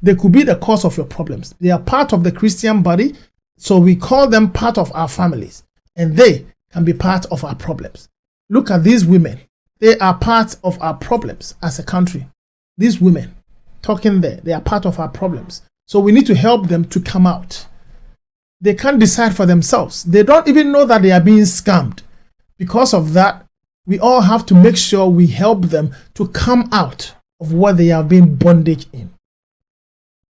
Speaker 6: They could be the cause of your problems. They are part of the Christian body, so we call them part of our families, and they can be part of our problems. Look at these women. They are part of our problems as a country. These women talking there, they are part of our problems. So we need to help them to come out. They can't decide for themselves. They don't even know that they are being scammed. Because of that, we all have to make sure we help them to come out of what they are being bondage in.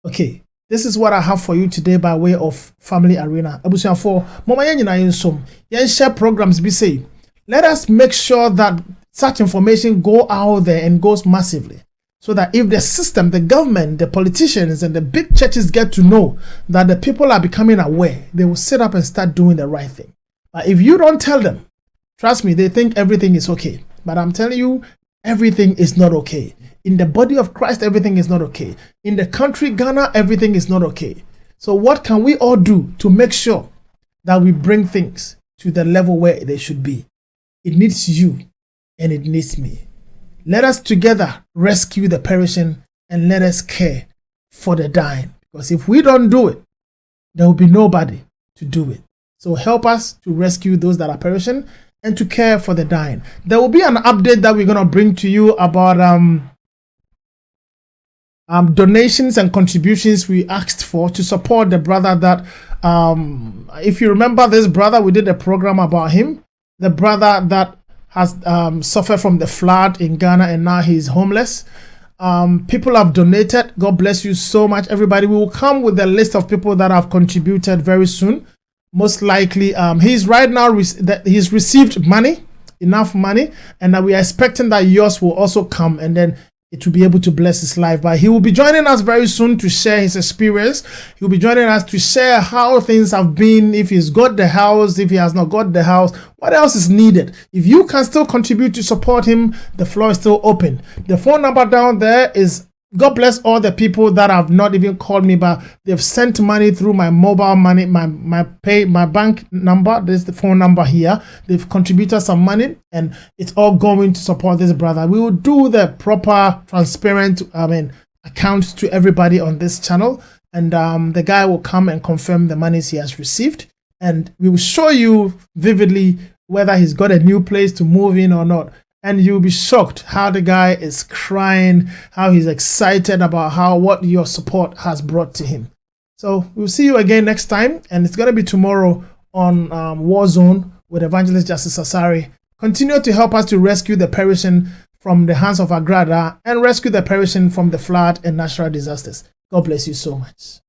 Speaker 6: Okay, this is what I have for you today by way of Family Arena. Abusuafo, mama yen nyina yensom. Yen share programs be say. Let us make sure that such information go out there and goes massively. So that if the system, the government, the politicians, and the big churches get to know that the people are becoming aware, they will sit up and start doing the right thing. But if you don't tell them, trust me, they think everything is okay. But I'm telling you, everything is not okay. In the body of Christ, everything is not okay. In the country, Ghana, everything is not okay. So what can we all do to make sure that we bring things to the level where they should be? It needs you and it needs me. Let us together rescue the perishing and let us care for the dying. Because if we don't do it, there will be nobody to do it. So help us to rescue those that are perishing and to care for the dying. There will be an update that we're going to bring to you about donations and contributions we asked for to support the brother that, if you remember this brother, we did a program about him. The brother that has suffered from the flood in Ghana and now he's homeless. People have donated. God bless you so much, everybody. We will come with a list of people that have contributed very soon. most likely he's right now he's received money, enough money, and that we are expecting that yours will also come, and then it will be able to bless his life. But he will be joining us very soon to share his experience. He will be joining us to share how things have been, if he's got the house, if he has not got the house, what else is needed. If you can still contribute to support him, the floor is still open. The phone number down there is, God bless all the people that have not even called me, but they've sent money through my mobile money, my bank number. There's the phone number here. They've contributed some money, and it's all going to support this brother. We will do the proper, transparent, accounts to everybody on this channel, and the guy will come and confirm the monies he has received, and we will show you vividly whether he's got a new place to move in or not. And you'll be shocked how the guy is crying, how he's excited about what your support has brought to him. So we'll see you again next time, and it's going to be tomorrow on Warzone with Evangelist Justice Asari. Continue to help us to rescue the perishing from the hands of Agradaa and rescue the perishing from the flood and natural disasters. God bless you so much.